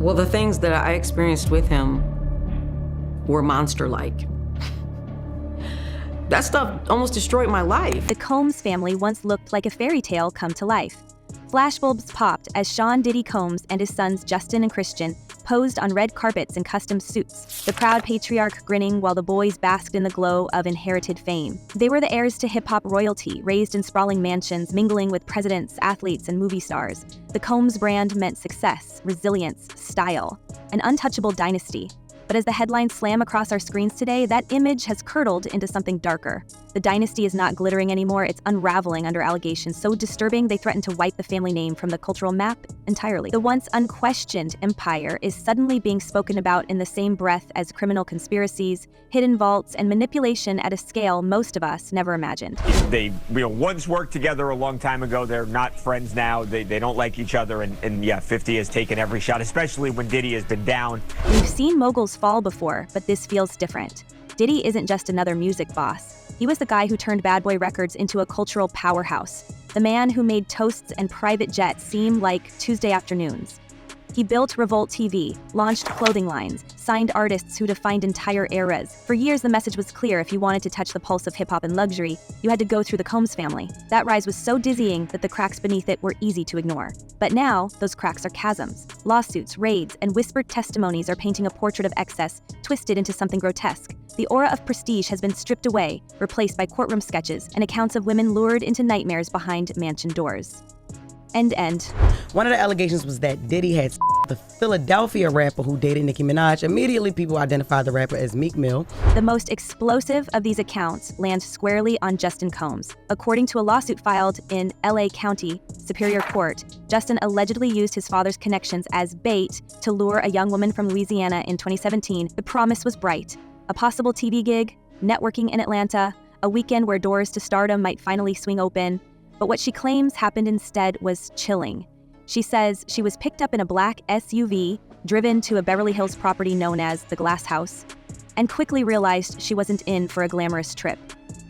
Well, the things that I experienced with him were monster-like. That stuff almost destroyed my life. The Combs family once looked like a fairy tale come to life. Flashbulbs popped as Sean Diddy Combs and his sons Justin and Christian posed on red carpets in custom suits, the proud patriarch grinning while the boys basked in the glow of inherited fame. They were the heirs to hip-hop royalty, raised in sprawling mansions, mingling with presidents, athletes, and movie stars. The Combs brand meant success, resilience, style, an untouchable dynasty. But as the headlines slam across our screens today, that image has curdled into something darker. The dynasty is not glittering anymore, it's unraveling under allegations so disturbing they threaten to wipe the family name from the cultural map entirely. The once unquestioned empire is suddenly being spoken about in the same breath as criminal conspiracies, hidden vaults, and manipulation at a scale most of us never imagined. They once worked together a long time ago. They're not friends now. They don't like each other. And yeah, 50 has taken every shot, especially when Diddy has been down. We've seen moguls fall before, but this feels different. Diddy isn't just another music boss. He was the guy who turned Bad Boy Records into a cultural powerhouse. The man who made toasts and private jets seem like Tuesday afternoons. He built Revolt TV, launched clothing lines, signed artists who defined entire eras. For years, the message was clear: if you wanted to touch the pulse of hip-hop and luxury, you had to go through the Combs family. That rise was so dizzying that the cracks beneath it were easy to ignore. But now, those cracks are chasms. Lawsuits, raids, and whispered testimonies are painting a portrait of excess, twisted into something grotesque. The aura of prestige has been stripped away, replaced by courtroom sketches and accounts of women lured into nightmares behind mansion doors. End. One of the allegations was that Diddy had the Philadelphia rapper who dated Nicki Minaj. Immediately, people identified the rapper as Meek Mill. The most explosive of these accounts lands squarely on Justin Combs. According to a lawsuit filed in LA County Superior Court, Justin allegedly used his father's connections as bait to lure a young woman from Louisiana in 2017. The promise was bright: a possible TV gig, networking in Atlanta, a weekend where doors to stardom might finally swing open. But what she claims happened instead was chilling. She says she was picked up in a black SUV, driven to a Beverly Hills property known as the Glass House, and quickly realized she wasn't in for a glamorous trip.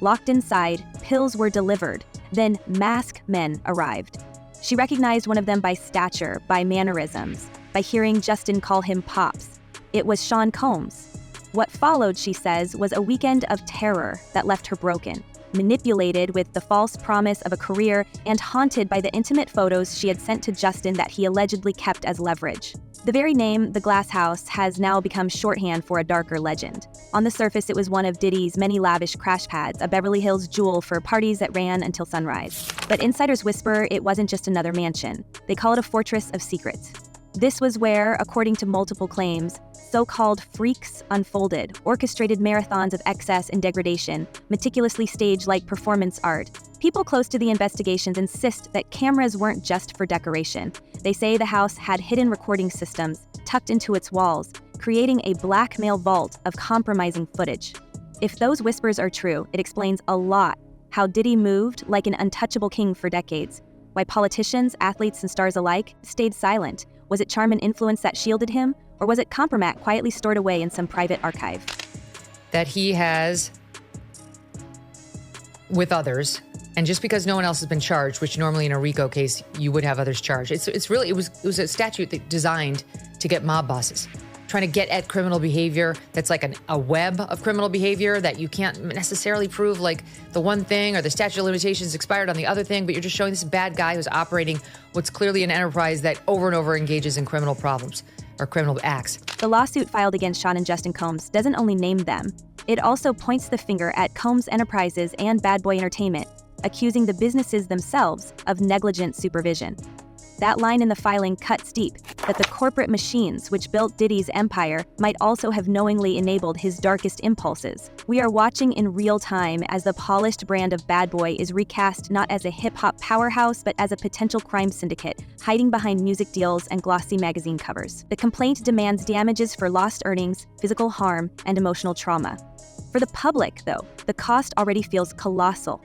Locked inside, pills were delivered. Then masked men arrived. She recognized one of them by stature, by mannerisms, by hearing Justin call him Pops. It was Sean Combs. What followed, she says, was a weekend of terror that left her broken, manipulated with the false promise of a career, and haunted by the intimate photos she had sent to Justin that he allegedly kept as leverage. The very name, the Glass House, has now become shorthand for a darker legend. On the surface, it was one of Diddy's many lavish crash pads, a Beverly Hills jewel for parties that ran until sunrise. But insiders whisper it wasn't just another mansion. They call it a fortress of secrets. This was where, according to multiple claims, so-called freaks unfolded, orchestrated marathons of excess and degradation, meticulously staged like performance art. People close to the investigations insist that cameras weren't just for decoration. They say the house had hidden recording systems tucked into its walls, creating a blackmail vault of compromising footage. If those whispers are true, it explains a lot how Diddy moved like an untouchable king for decades, why politicians, athletes, and stars alike stayed silent. Was it charm and influence that shielded him, or was it compromat quietly stored away in some private archive? That he has, with others, and just because no one else has been charged, which normally in a RICO case you would have others charged. It was a statute that designed to get mob bosses, trying to get at criminal behavior that's like a web of criminal behavior that you can't necessarily prove, like the one thing or the statute of limitations expired on the other thing, but you're just showing this bad guy who's operating what's clearly an enterprise that over and over engages in criminal problems or criminal acts. The lawsuit filed against Sean and Justin Combs doesn't only name them, it also points the finger at Combs Enterprises and Bad Boy Entertainment, accusing the businesses themselves of negligent supervision. That line in the filing cuts deep, that the corporate machines which built Diddy's empire might also have knowingly enabled his darkest impulses. We are watching in real time as the polished brand of Bad Boy is recast not as a hip-hop powerhouse, but as a potential crime syndicate, hiding behind music deals and glossy magazine covers. The complaint demands damages for lost earnings, physical harm, and emotional trauma. For the public, though, the cost already feels colossal.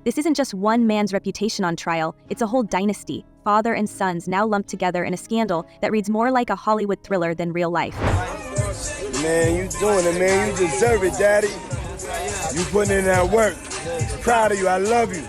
This isn't just one man's reputation on trial, it's a whole dynasty, father and sons now lumped together in a scandal that reads more like a Hollywood thriller than real life. Man, you doing it, man. You deserve it, Daddy. You putting in that work. Proud of you. I love you.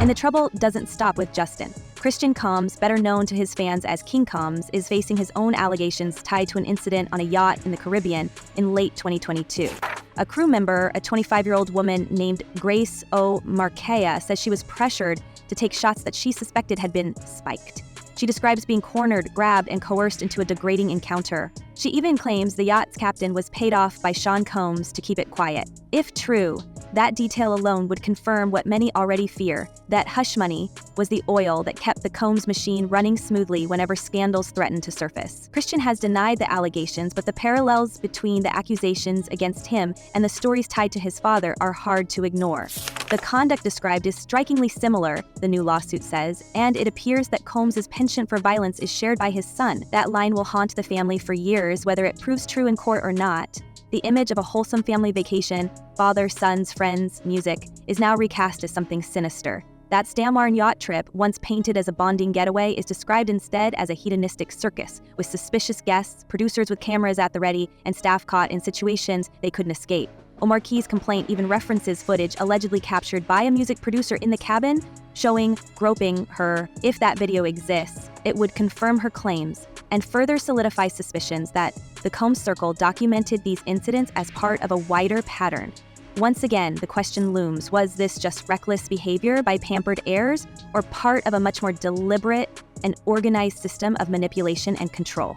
And the trouble doesn't stop with Justin. Christian Combs, better known to his fans as King Combs, is facing his own allegations tied to an incident on a yacht in the Caribbean in late 2022. A crew member, a 25-year-old woman named Grace O. Marquea, says she was pressured to take shots that she suspected had been spiked. She describes being cornered, grabbed, and coerced into a degrading encounter. She even claims the yacht's captain was paid off by Sean Combs to keep it quiet. If true, that detail alone would confirm what many already fear, that hush money was the oil that kept the Combs machine running smoothly whenever scandals threatened to surface. Christian has denied the allegations, but the parallels between the accusations against him and the stories tied to his father are hard to ignore. The conduct described is strikingly similar, the new lawsuit says, and it appears that Combs' penchant for violence is shared by his son. That line will haunt the family for years, whether it proves true in court or not. The image of a wholesome family vacation, father, sons, friends, music, is now recast as something sinister. That Stammarn yacht trip, once painted as a bonding getaway, is described instead as a hedonistic circus, with suspicious guests, producers with cameras at the ready, and staff caught in situations they couldn't escape. O'Marquis' complaint even references footage allegedly captured by a music producer in the cabin, showing groping her. If that video exists, it would confirm her claims and further solidify suspicions that the Combs Circle documented these incidents as part of a wider pattern. Once again, the question looms, was this just reckless behavior by pampered heirs, or part of a much more deliberate and organized system of manipulation and control?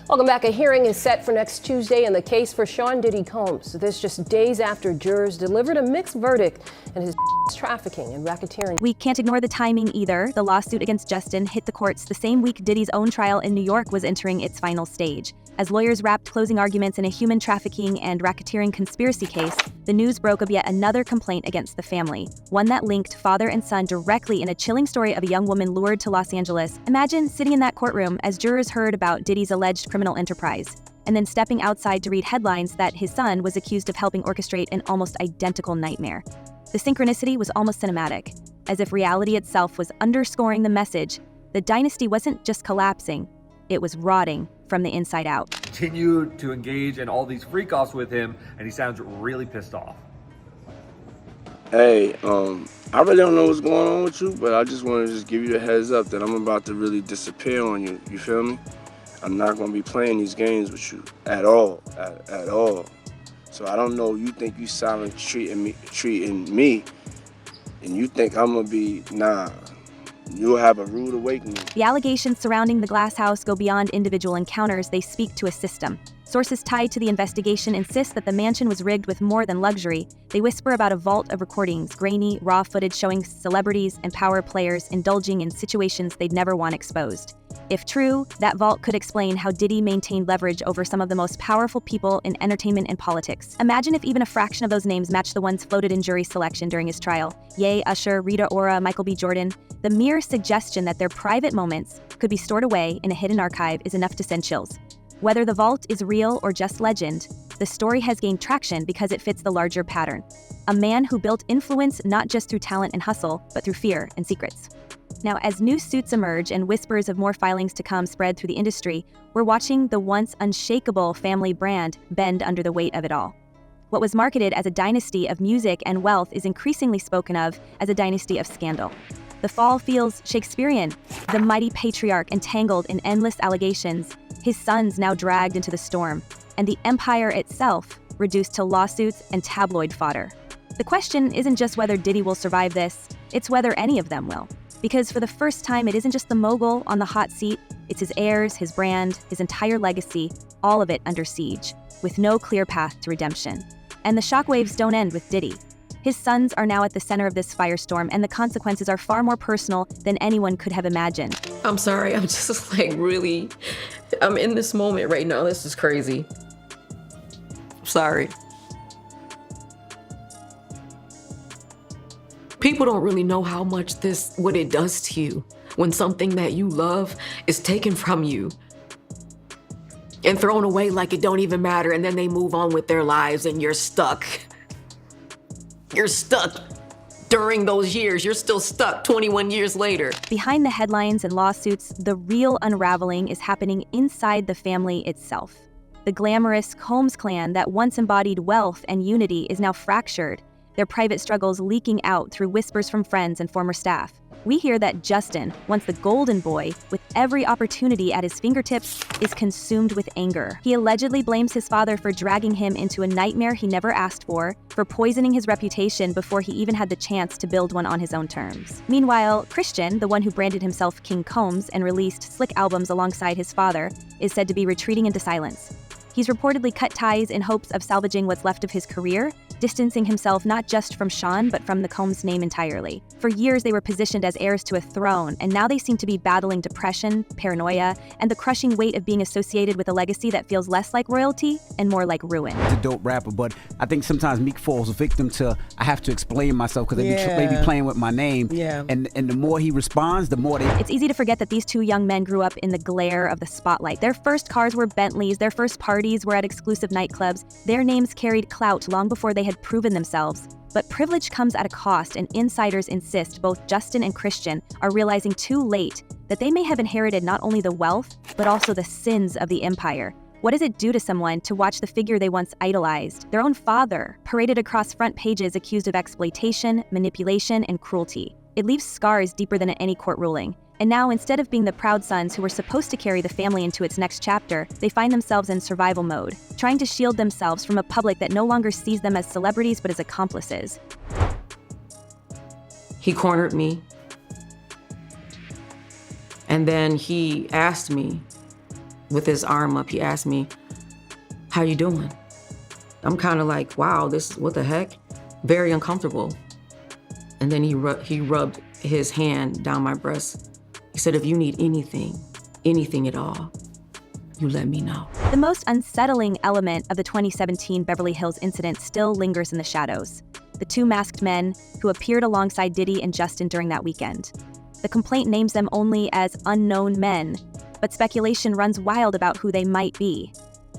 Welcome back. A hearing is set for next Tuesday in the case for Sean Diddy Combs. This just days after jurors delivered a mixed verdict in his trafficking and racketeering. We can't ignore the timing either. The lawsuit against Justin hit the courts the same week Diddy's own trial in New York was entering its final stage. As lawyers wrapped closing arguments in a human trafficking and racketeering conspiracy case, the news broke of yet another complaint against the family, one that linked father and son directly in a chilling story of a young woman lured to Los Angeles. Imagine sitting in that courtroom as jurors heard about Diddy's alleged criminal enterprise, and then stepping outside to read headlines that his son was accused of helping orchestrate an almost identical nightmare. The synchronicity was almost cinematic, as if reality itself was underscoring the message. The dynasty wasn't just collapsing, it was rotting from the inside out. Continue to engage in all these freak-offs with him, and he sounds really pissed off. Hey, I really don't know what's going on with you, but I just want to just give you a heads up that I'm about to really disappear on you. You feel me? I'm not going to be playing these games with you at all, at all. So I don't know, you think you silent treating me, and you think I'm going to be, nah. You'll have a rude awakening. The allegations surrounding the glass house go beyond individual encounters. They speak to a system. Sources tied to the investigation insist that the mansion was rigged with more than luxury. They whisper about a vault of recordings, grainy, raw footage showing celebrities and power players indulging in situations they'd never want exposed. If true, that vault could explain how Diddy maintained leverage over some of the most powerful people in entertainment and politics. Imagine if even a fraction of those names matched the ones floated in jury selection during his trial. Ye, Usher, Rita Ora, Michael B. Jordan. The mere suggestion that their private moments could be stored away in a hidden archive is enough to send chills. Whether the vault is real or just legend, the story has gained traction because it fits the larger pattern. A man who built influence not just through talent and hustle, but through fear and secrets. Now, as new suits emerge and whispers of more filings to come spread through the industry, we're watching the once unshakable family brand bend under the weight of it all. What was marketed as a dynasty of music and wealth is increasingly spoken of as a dynasty of scandal. The fall feels Shakespearean, the mighty patriarch entangled in endless allegations, his sons now dragged into the storm, and the empire itself reduced to lawsuits and tabloid fodder. The question isn't just whether Diddy will survive this, it's whether any of them will. Because for the first time, it isn't just the mogul on the hot seat, it's his heirs, his brand, his entire legacy, all of it under siege, with no clear path to redemption. And the shockwaves don't end with Diddy. His sons are now at the center of this firestorm, and the consequences are far more personal than anyone could have imagined. I'm sorry, I'm just really, I'm in this moment right now. This is crazy. Sorry. People don't really know how much what it does to you when something that you love is taken from you and thrown away like it don't even matter, and then they move on with their lives and you're stuck. You're stuck during those years. You're still stuck 21 years later. Behind the headlines and lawsuits, the real unraveling is happening inside the family itself. The glamorous Combs clan that once embodied wealth and unity is now fractured, their private struggles leaking out through whispers from friends and former staff. We hear that Justin, once the golden boy, with every opportunity at his fingertips, is consumed with anger. He allegedly blames his father for dragging him into a nightmare he never asked for poisoning his reputation before he even had the chance to build one on his own terms. Meanwhile, Christian, the one who branded himself King Combs and released slick albums alongside his father, is said to be retreating into silence. He's reportedly cut ties in hopes of salvaging what's left of his career, distancing himself not just from Sean, but from the Combs name entirely. For years, they were positioned as heirs to a throne, and now they seem to be battling depression, paranoia, and the crushing weight of being associated with a legacy that feels less like royalty and more like ruin. He's a dope rapper, but I think sometimes Meek falls victim to, I have to explain myself because they be playing with my name. Yeah. And the more he responds, the more they... It's easy to forget that these two young men grew up in the glare of the spotlight. Their first cars were Bentleys, their first parties were at exclusive nightclubs, their names carried clout long before they had proven themselves. But privilege comes at a cost, and insiders insist both Justin and Christian are realizing too late that they may have inherited not only the wealth, but also the sins of the empire. What does it do to someone to watch the figure they once idolized, their own father, paraded across front pages accused of exploitation, manipulation, and cruelty? It leaves scars deeper than any court ruling. And now, instead of being the proud sons who were supposed to carry the family into its next chapter, they find themselves in survival mode, trying to shield themselves from a public that no longer sees them as celebrities but as accomplices. He cornered me. And then he asked me, with his arm up, he asked me, "How you doing?" I'm kind of like, wow, what the heck? Very uncomfortable. And then he rubbed his hand down my breast. He said, "If you need anything at all, you let me know." The most unsettling element of the 2017 Beverly Hills incident still lingers in the shadows. The two masked men who appeared alongside Diddy and Justin during that weekend. The complaint names them only as unknown men, but speculation runs wild about who they might be.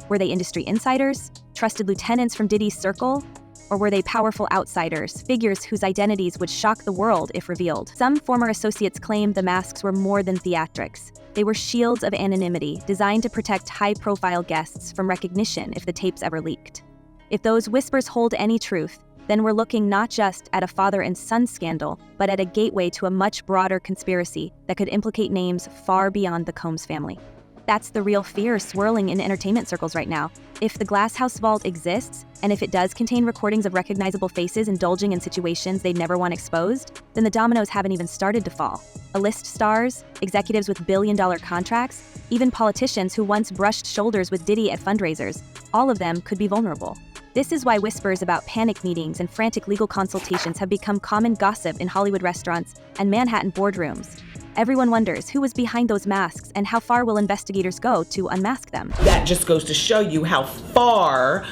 Were they industry insiders, trusted lieutenants from Diddy's circle, or were they powerful outsiders, figures whose identities would shock the world if revealed? Some former associates claim the masks were more than theatrics. They were shields of anonymity, designed to protect high-profile guests from recognition if the tapes ever leaked. If those whispers hold any truth, then we're looking not just at a father and son scandal, but at a gateway to a much broader conspiracy that could implicate names far beyond the Combs family. That's the real fear swirling in entertainment circles right now. If the Glass House Vault exists, and if it does contain recordings of recognizable faces indulging in situations they'd never want exposed, then the dominoes haven't even started to fall. A-list stars, executives with billion-dollar contracts, even politicians who once brushed shoulders with Diddy at fundraisers, all of them could be vulnerable. This is why whispers about panic meetings and frantic legal consultations have become common gossip in Hollywood restaurants and Manhattan boardrooms. Everyone wonders who was behind those masks and how far will investigators go to unmask them. That just goes to show you how far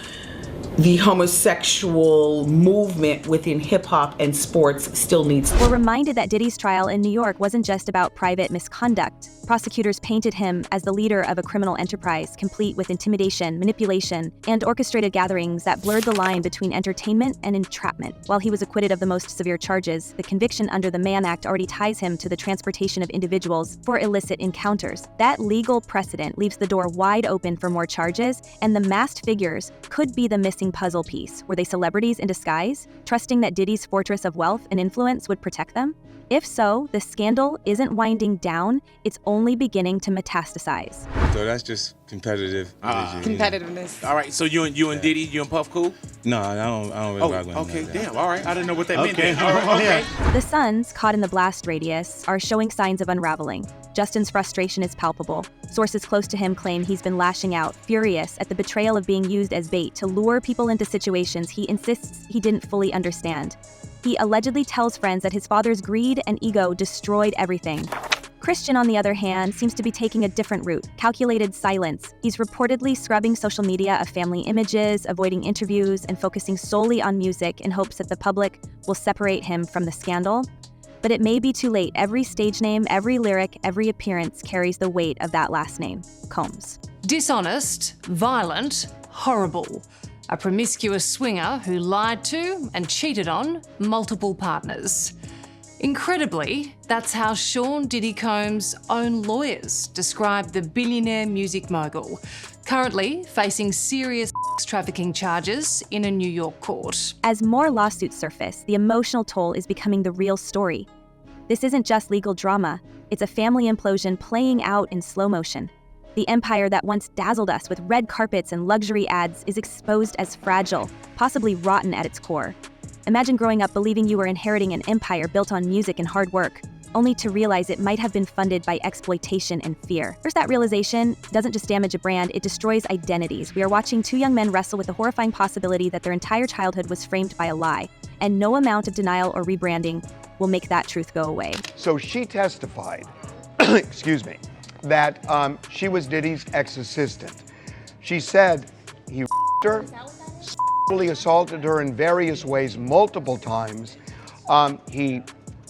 the homosexual movement within hip-hop and sports still needs. We're reminded that Diddy's trial in New York wasn't just about private misconduct. Prosecutors painted him as the leader of a criminal enterprise, complete with intimidation, manipulation, and orchestrated gatherings that blurred the line between entertainment and entrapment. While he was acquitted of the most severe charges, the conviction under the Mann Act already ties him to the transportation of individuals for illicit encounters. That legal precedent leaves the door wide open for more charges, and the masked figures could be the missing puzzle piece. Were they celebrities in disguise, trusting that Diddy's fortress of wealth and influence would protect them? If so, the scandal isn't winding down, it's only beginning to metastasize. So that's just competitive. Competitiveness. All right, so you and Diddy, you and Puff cool? No, I don't really rock with him. Okay, like that. damn, all right. I didn't know what that meant. Then. All right, okay. The sons, caught in the blast radius, are showing signs of unraveling. Justin's frustration is palpable. Sources close to him claim he's been lashing out, furious at the betrayal of being used as bait to lure people into situations he insists he didn't fully understand. He allegedly tells friends that his father's greed and ego destroyed everything. Christian, on the other hand, seems to be taking a different route, calculated silence. He's reportedly scrubbing social media of family images, avoiding interviews, and focusing solely on music in hopes that the public will separate him from the scandal. But it may be too late. Every stage name, every lyric, every appearance carries the weight of that last name, Combs. Dishonest, violent, horrible. A promiscuous swinger who lied to and cheated on multiple partners. Incredibly, that's how Sean Diddy Combs' own lawyers described the billionaire music mogul, currently facing serious trafficking charges in a New York court. As more lawsuits surface, the emotional toll is becoming the real story. This isn't just legal drama, it's a family implosion playing out in slow motion. The empire that once dazzled us with red carpets and luxury ads is exposed as fragile, possibly rotten at its core. Imagine growing up believing you were inheriting an empire built on music and hard work, only to realize it might have been funded by exploitation and fear. First, that realization doesn't just damage a brand, it destroys identities. We are watching two young men wrestle with the horrifying possibility that their entire childhood was framed by a lie, and no amount of denial or rebranding will make that truth go away. So she testified, excuse me, that she was Diddy's ex-assistant. She said he her, sexually assaulted her in various ways multiple times. He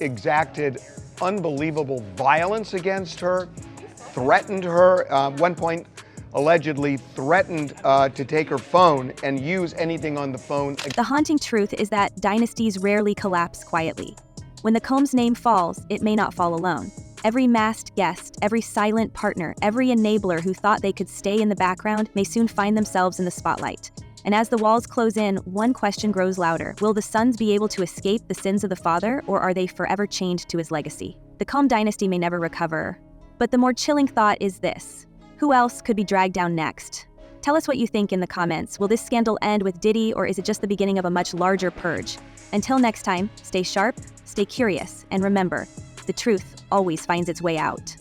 exacted unbelievable violence against her, threatened her, one point allegedly threatened to take her phone and use anything on the phone. The haunting truth is that dynasties rarely collapse quietly. When the Combs name falls, it may not fall alone. Every masked guest, every silent partner, every enabler who thought they could stay in the background may soon find themselves in the spotlight. And as the walls close in, one question grows louder. Will the sons be able to escape the sins of the father, or are they forever chained to his legacy? The Combs dynasty may never recover. But the more chilling thought is this: who else could be dragged down next? Tell us what you think in the comments. Will this scandal end with Diddy, or is it just the beginning of a much larger purge? Until next time, stay sharp, stay curious, and remember, the truth always finds its way out.